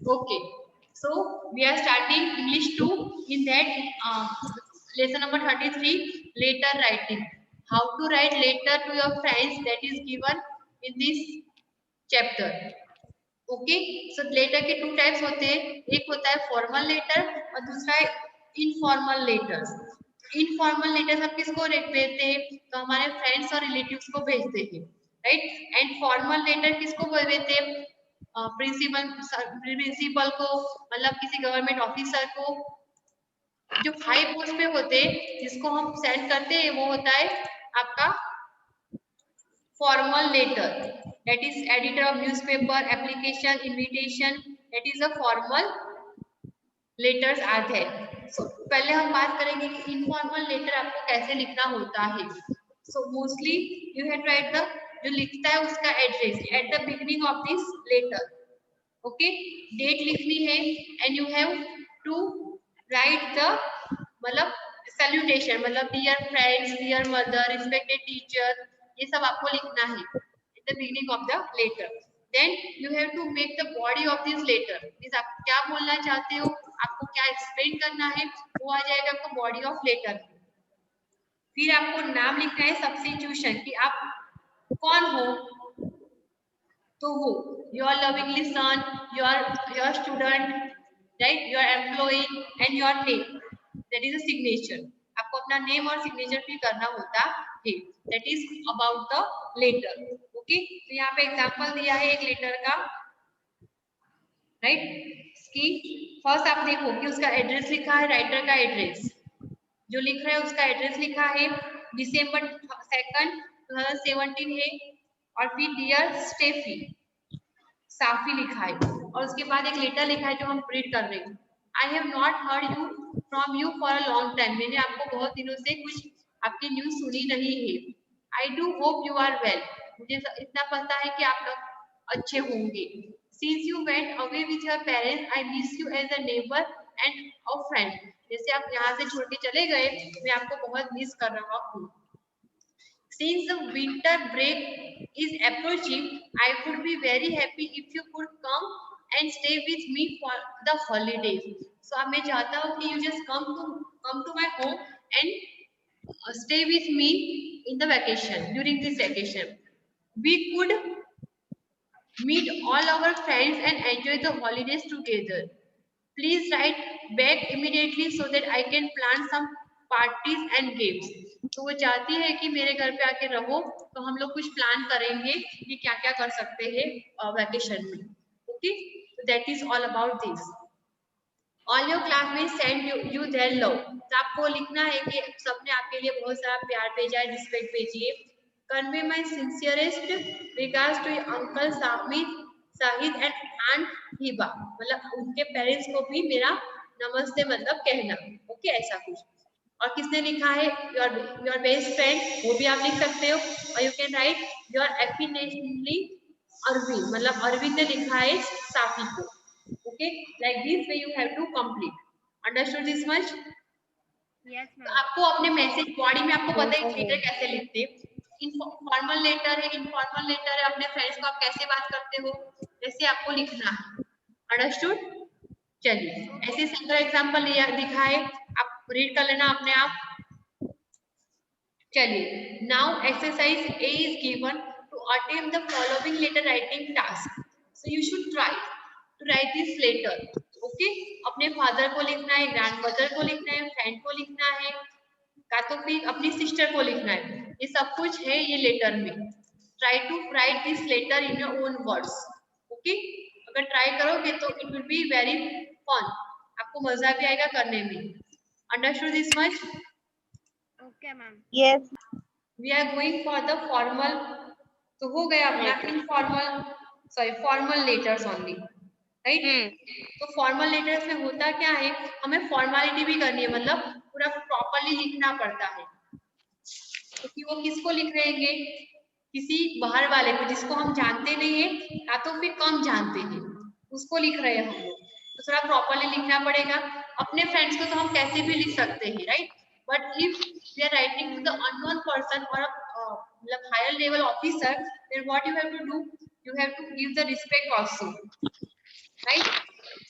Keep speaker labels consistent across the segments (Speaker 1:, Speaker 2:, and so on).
Speaker 1: Okay, so we are starting English 2 in that lesson number 33, letter writing. How to write letter to your friends, that is given in this chapter. Okay, so letter के two types होते हैं, एक होता है formal letter और दूसरा है informal letters. Informal letters हम किसको भेजते हैं, तो हमारे फ्रेंड्स और रिलेटिव्स को भेजते हैं, राइट. एंड फॉर्मल लेटर किसको भेजते हैं, प्रिंसिपल को, मतलब किसी गवर्नमेंट ऑफिसर को. जो हाई पोस्ट पे होते हैं जिसको हम सेंड करते हैं वो होता है आपका formal letter, that is editor of newspaper, application, invitation, that is a formal letters are there. So पहले हम बात करेंगे कि informal letter आपको कैसे लिखना होता है. So mostly you have to write the, जो लिखता है उसका address at the beginning of this letter. Okay, date लिखनी है and you have to write the, मतलब salutation, मतलब dear friends, dear mother, respected teacher, ये सब आपको लिखना है at the beginning of the letter. Then you have to make the body of this letter, means आप क्या बोलना चाहते हो, आपको क्या एक्सप्लेन करना है, वो आ जाएगा आपको बॉडी ऑफ लेटर. फिर आपको नाम लिखना है सब्स्टिट्यूशन, कि आप कौन हो, तो वो your lovingly son, your student, right, your employee and your name, that is a signature. आपको अपना नेम और सिग्नेचर भी करना होता है. That is about the letter. Okay, तो यहाँ पे एग्जांपल दिया है एक लेटर का, राइट. कि फर्स्ट आप देखो कि उसका एड्रेस लिखा है, राइटर का एड्रेस जो लिख रहा है उसका एड्रेस लिखा है, December 2nd 2017 है, और फिर डियर स्टेफी, साफी लिखा है, और उसके बाद एक लेटर लिखा है जो हम रीड कर रहे हैं. I have not heard you from you for a long time, मैंने आपको बहुत दिनों से कुछ आपकी न्यूज सुनी नहीं है. I do hope you are well, मुझे इतना पता है कि आप लोग अच्छे होंगे. Since you went away with your parents I miss you as a neighbour and a friend, जैसे आप यहाँ से छोड़ के चले गए मैं आपको बहुत मिस कर रहा हूँ. Since the winter break is approaching, I would be very happy if you could come and stay with me for the holidays. So मैं चाहता हूँ कि you just come to my home and stay with me in the vacation, during this vacation. We could meet all our friends and enjoy the holidays together. Please write back immediately so that I can plan some parties and games. तो वो चाहती है कि मेरे घर पे आके रहो, तो हम लोग कुछ प्लान करेंगे कि क्या क्या कर सकते हैं वैकेशन में. Okay, that is all about this. All your classmates send you their love, तो आपको लिखना है कि सबने आपके लिए बहुत सारा प्यार भेजा है, रिस्पेक्ट भेजिए. Convey my sincerest regards to uncle Sahid and aunt Hiba, मतलब उनके पेरेंट्स को भी मेरा नमस्ते मतलब कहना. ओके, ऐसा कुछ. और किसने लिखा है, योर बेस्ट फ्रेंड, वो भी आप लिख सकते हो. और you can write your affectionately Arvind, मतलब अरविंद ने लिखा है साफी को. Okay, like this way you have to complete. Understood this much?
Speaker 2: Yes,
Speaker 1: तो
Speaker 2: ma'am.
Speaker 1: आपको अपने मैसेज बॉडी में आपको पता है लेटर कैसे लिखते हैं. फॉर्मल लेटर है, इनफॉर्मल लेटर है, अपने फ्रेंड्स को आप कैसे बात करते हो वैसे आपको लिखना है. अंडरस्टूड? चलिए, ऐसे सिंगल एग्जांपल दिखा है, आप रीड कर लेना अपने आप. चलिए, now exercise A is given to attempt the following letter writing task. So you should try to write this letter. Okay, अपने फादर को लिखना है, ग्रैंडमदर को लिखना है, फ्रेंड को लिखना है, का तो फिर अपनी सिस्टर को लिखना है. ये सब कुछ है ये लेटर में. Try to write this letter in your own words. Okay, अगर ट्राई करोगे तो it will be very fun, आपको मजा भी आएगा करने में. Understood this much?
Speaker 2: Okay, ma'am.
Speaker 3: Yes.
Speaker 1: We are going for the formal. तो हो गया अपना informal, sorry formal letters only, right. तो फॉर्मल लेटर्स में होता क्या है, हमें फॉर्मेलिटी भी करनी है, मतलब पूरा प्रॉपर्ली लिखना पड़ता है. क्योंकि वो किसको लिख रहेंगे, किसी बाहर वाले को जिसको हम जानते नहीं है या तो फिर कम जानते हैं, उसको लिख रहे हैं हम लोग, तो थोड़ा प्रॉपर्ली लिखना पड़ेगा. अपने फ्रेंड्स को तो हम कैसे भी लिख सकते हैं, right. But if we are writing to the unknown person और मतलब higher level officer, then what you have to do, you have to give the respect also, right.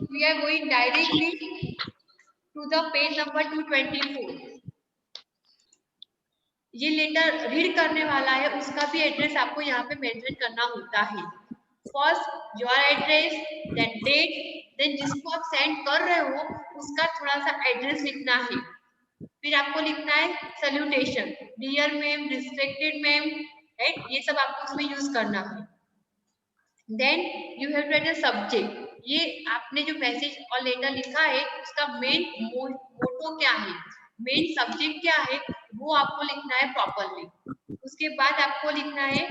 Speaker 1: We are going directly to the page number 224. ये letter read करने वाला है, उसका भी address आपको यहाँ पे मेंशन करना होता है। First your address, then date, then जिसको आप सेंड कर रहे हो उसका थोड़ा सा एड्रेस लिखना है। फिर आपको लिखना है salutation, dear ma'am, respected ma'am, right, ये सब आपको उसमें यूज करना है। Then you have to write the subject, ये आपने जो मैसेज और लेटर लिखा है उसका मेन मोटो क्या है, मेन सब्जेक्ट क्या है, वो आपको लिखना है प्रॉपरली। उसके बाद आपको लिखना है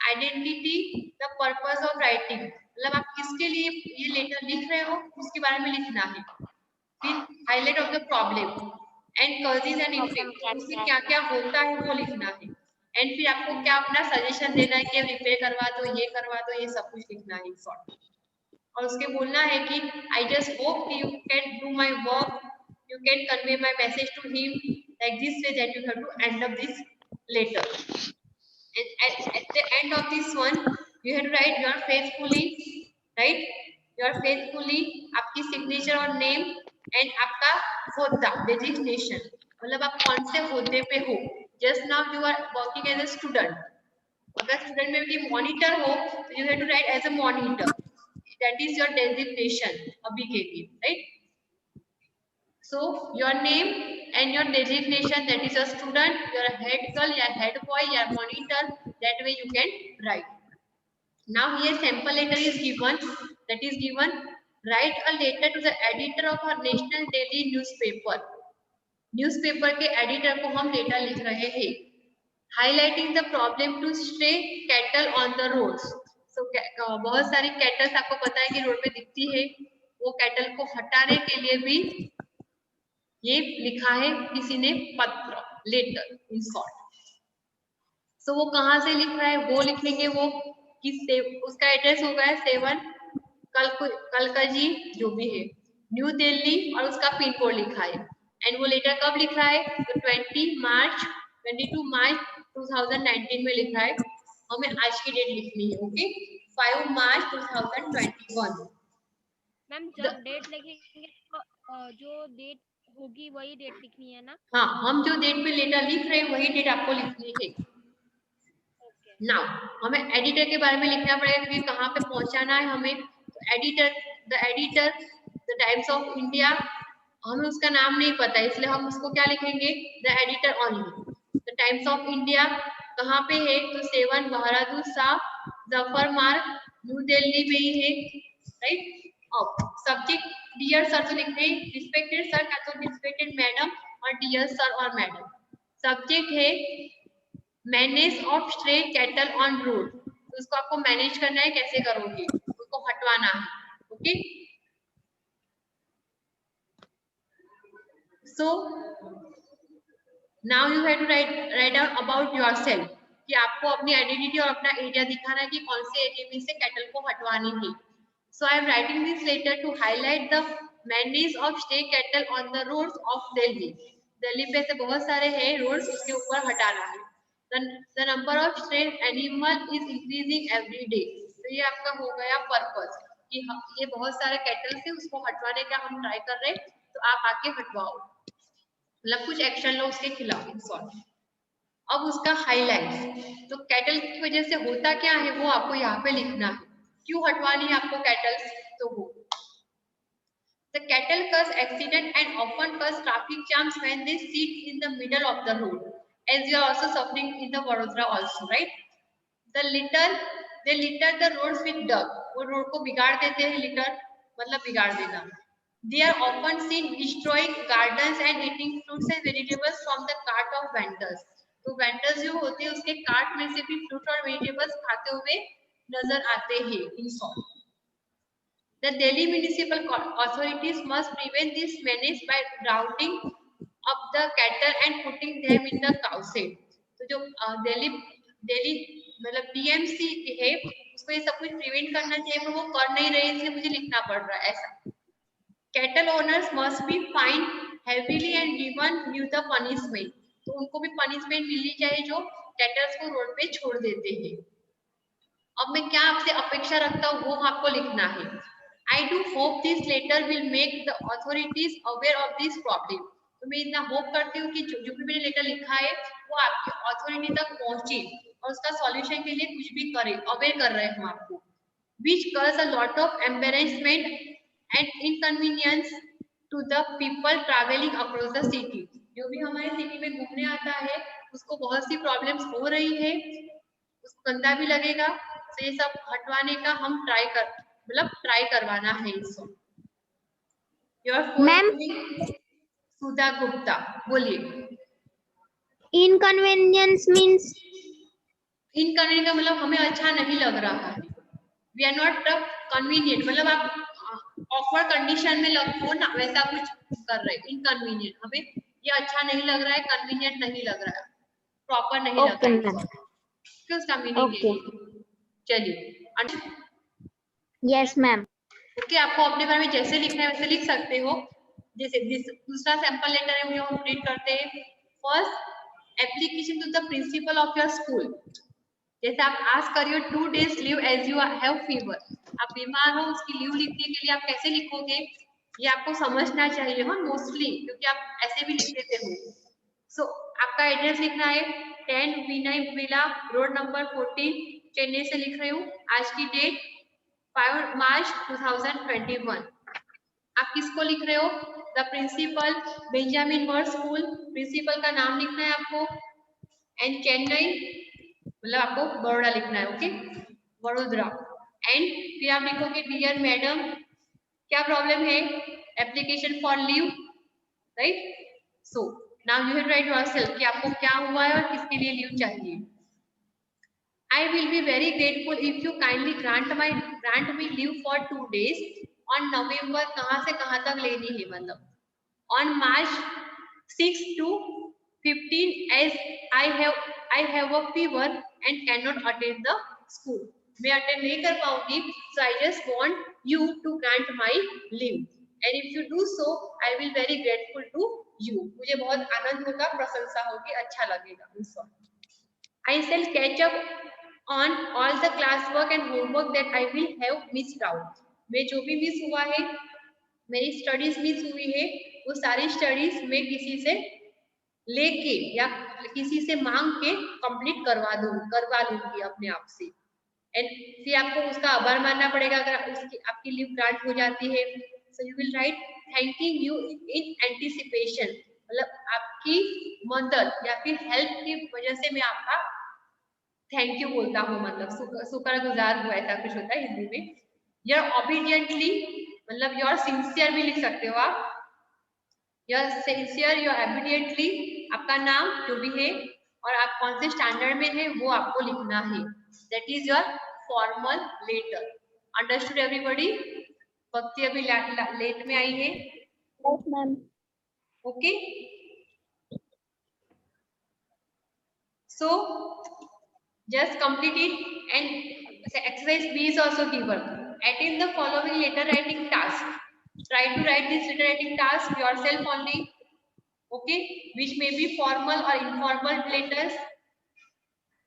Speaker 1: identity, the purpose of writing, मतलब आप किसके लिए ये लेटर लिख रहे हो उसके बारे में लिखना है। फिर highlight of the problem and causes and effect, उसमें क्या क्या होता है वो लिखना है। एंड फिर आपको क्या अपना सजेशन देना है कि रिपेयर करवा दो, ये करवा दो, ये सब कुछ लिखना है शॉर्ट। और उसके बोलना है कि I just hope you can do my work, you can convey my message to him like this way, that you have to end up this letter. And at the end of this one you have to write your faithfully, right, your faithfully, आपकी signature और name and आपका होद्दा designation, मतलब आप कौन से होद्दे पे हो। Just now you are working as a student, अगर स्टूडेंट में भी मॉनिटर हो तो you have to write as a monitor, that is your designation अभी के लिए, right. So your name and your designation, that is a student, you are a head girl, you are head boy, you are monitor, that way you can write. Now here sample letter is given, that is given, write a letter to the editor of our national daily newspaper. Newspaper के editor को हम letter लिख रहे हैं। Highlighting the problem to stray cattle on the roads. So बहुत सारी cattle आपको पता है कि रोड पे दिखती है, वो cattle को हटाने के लिए भी ये लिखा है किसी ने पत्र, लेटर इन शॉर्ट। सो वो कहाँ से लिख रहा है वो लिखेंगे, वो किस उसका एड्रेस होगा 7 कलकजी जो भी है, न्यू दिल्ली, और उसका पिन कोड लिखा है। एंड वो लेटर कब लिख रहा है, तो 22 मार्च 2019 में लिखा है। हमें आज की डेट लिखनी है, ओके, 5 मार्च 2021।
Speaker 2: मैम जब डेट लिखेंगे तो जो डेट होगी वही डेट लिखनी है ना?
Speaker 1: हाँ, हम जो डेट पे लेटर लिख रहे हैं वही डेट आपको लिखनी है। नाउ हमें एडिटर के बारे में लिखना पड़ेगा क्योंकि कहाँ पे पहुंचाना है हमें। तो editor the times of India, हमें उसका नाम नहीं पता इसलिए हम उसको क्या लिखेंगे, the editor only. The times of India कहाँ पे है, तो 7 बहादुर शाह जफर मार्ग न्यू दिल्ली में ही है, राइट। अब सब्जेक्ट डियर सर तो लिख रहे हैं, रिस्पेक्टेड सर का तो रिस्पेक्टेड मैडम और डियर सर और मैडम। सब्जेक्ट है manage of stray cattle on road, तो उसको आपको मैनेज करना है, कैसे करोगे, उसको हटवाना है, okay. So now you have to write down about yourself, कि आपको अपनी आइडेंटिटी और अपना एरिया दिखाना है कि कौन से एरिया में से कैटल को हटवानी है। So I am writing this letter to highlight the menace of stray cattle on the roads of Delhi. Delhi पे से बहुत सारे हैं रोड्स, उसके ऊपर हटाना है। The number of stray animal is increasing every day. तो ये आपका हो गया पर्पस कि ये बहुत सारे कैटल से उसको हटवाने का हम ट्राई कर रहे हैं, तो आप आके हटवाओ, मतलब कुछ एक्शन लो उसके खिलाफ। सॉरी, अब उसका हाईलाइट, तो कैटल की वजह से होता क्या है वो आपको यहाँ पे लिखना है, क्यों हटवानी है आपको कैटल्स, तो वो the cattle cause accident and often cause traffic jams when they sit in the middle of the road, as you are also suffering in the Vadodara also, right? They litter the roads with dirt, वो road को बिगाड़ देते हैं, litre मतलब बिगाड़ देना। They are often seen destroying gardens and eating fruits and vegetables from the cart of vendors. तो vendors जो होते हैं उसके कार्ट में से भी फ्रूट और वेजिटेबल्स खाते हुए नजर आते हैं। In short, the Delhi municipal authorities must prevent this menace by rounding up the cattle and putting them in the cow shed. तो जो दिल्ली मतलब DMC है उसको ये सब कुछ प्रिवेंट करना चाहिए, पर वो कर नहीं रहे, इसलिए मुझे लिखना पड़ रहा है ऐसा। Cattle owners must be fined heavily and given due the punishment. तो उनको भी पनिशमेंट मिलनी चाहिए जो कैटल्स को रोड पे छोड़ देते हैं। अब मैं क्या आपसे अपेक्षा रखता हूँ वो आपको लिखना है। I do hope this letter will make the authorities aware of this problem. तो मैं इतना होप करती हूँ कि जो भी मैंने लेटर लिखा है वो आपके अथॉरिटी तक पहुंचे और उसका सॉल्यूशन के लिए कुछ भी करे, अवेयर कर रहे हैं हम आपको. Which cause a lot of embarrassment and inconvenience to the people traveling across the city. जो भी हमारे सिटी में घूमने आता है उसको बहुत सी प्रॉब्लम्स हो रही है, उसको गंदा भी लगेगा, तो ये सब हटवाने का हम ट्राई करवाना है इसको.
Speaker 3: मैम
Speaker 1: सुधा गुप्ता, बोलिए.
Speaker 3: इनकन्वीनियंस मीन्स
Speaker 1: इनकन्वीनियंट का मतलब हमें अच्छा नहीं लग रहा है. वी आर नॉट कन्वीनियंट, मतलब आप ऑकवर्ड कंडीशन में हो ना, वैसा कुछ कर रहे. इनकन्वीनियंट हमें ये अच्छा नहीं लग रहा है, कन्वीनियंट नहीं लग रहा है, प्रॉपर नहीं लग रहा है. क्यों उसका मीनिंग है. चलिए.
Speaker 3: Yes ma'am.
Speaker 1: ओके, आपको अपने बारे में जैसे लिखना है वैसे लिख सकते हो. जैसे दूसरा सैंपल लेटर है जो हम रीड करते हैं. First, application to the principal of your school. जैसे आप आस्क करिए 2 days leave as you have fever. आप बीमार हो, उसकी लीव लिखने के लिए आप कैसे लिखोगे ये आपको समझना चाहिए. हाँ, मोस्टली क्योंकि आप ऐसे भी लिख देते हो. सो आपका एड्रेस लिखना है 10 विनय विला रोड नंबर 14 चेन्नई से लिख रही हूँ. आज की डेट 5 मार्च 2021. आप किसको लिख रहे हो? The principal, Benjamin Word school. Principal का नाम लिखना है आपको. एंड चेन्नई मतलब आपको बड़ोड़ा लिखना है. ओके, वडोदरा. एंड फिर आप लिखोगे डियर मैडम, क्या प्रॉब्लम है? Application for leave, right. So now you have right yourself कि आपको क्या हुआ है और किसके लिए लीव चाहिए. I will be very grateful if you kindly grant me leave for 2 days on November. कहाँ से कहाँ तक लेनी है मतलब on March 6 to 15 as I have a fever and cannot attend the school. मैं अटेंड नहीं कर पाऊंगी, so I just want you to grant my leave. And if you do so, I will very grateful to you. मुझे बहुत आनंद होगा, प्रशंसा होगी, अच्छा लगेगा. I shall catch up on all the classwork and homework that I will have missed out. मैं जो भी मिस हुआ है, मेरी स्टडीज मिस हुई है, वो सारी स्टडीज मैं किसी से लेके या किसी से मांग के कंप्लीट करवा लूंगी अपने आप से. एंड फिर आपको उसका आभार मानना पड़ेगा अगर उसकी आपकी लीव ग्रांट हो जाती है. So you will write thanking you in anticipation, मतलब आपकी मदद या फिर हेल्प की वजह से मैं आपका थैंक यू बोलता हूँ, मतलब शुक्रगुजार हूँ, ऐसा कुछ होता है हिंदी में. योर ऑबिडियंटली मतलब योर सिंसियर भी लिख सकते हो आप. योर सिंसियर, योर ऑबिडियंटली, आपका नाम जो भी है और आप कौन से स्टैंडर्ड में है वो आपको लिखना है. That is your formal letter. Understood everybody? Bhakti अभी लेट में आई है.
Speaker 3: Yes ma'am.
Speaker 1: Okay, so just complete it. And exercise B is also given. Attend the following letter writing task. Try to write this letter writing task yourself only. Okay, which may be formal or informal letters.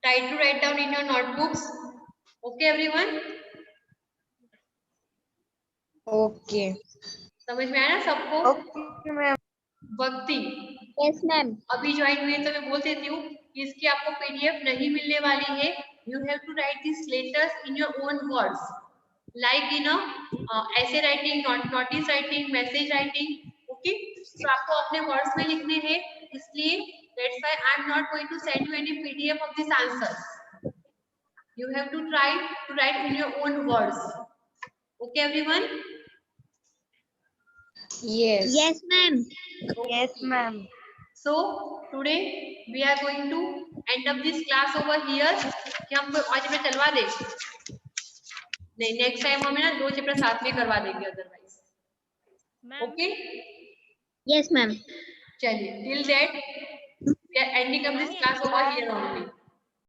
Speaker 1: Try to write down in your notebooks. Okay everyone?
Speaker 3: Okay.
Speaker 1: समझ में आया ना सबको?
Speaker 3: Okay ma'am.
Speaker 1: भक्ति
Speaker 3: yes ma'am.
Speaker 1: अभी join हुई तो मैं बोल देती हूँ कि इसकी आपको पीडीएफ नहीं मिलने वाली है. You have to write these letters in your own words, like in a essay writing, notice writing, message writing. Okay, so आपको अपने words में लिखने हैं, इसलिए that's why I am not going to send you any PDF of this answer. You have to try to write in your own words. Okay everyone?
Speaker 3: Yes. Yes ma'am.
Speaker 2: Yes, ma'am.
Speaker 1: So today we are going to end up this class over here. कि हम आज में चलवा दे नहीं, next time हमें ना 2 chapter साथ में करवा देंगे अदरवाइज. ओके.
Speaker 3: Yes ma'am.
Speaker 1: चलिए, till that we are ending up this class over here only.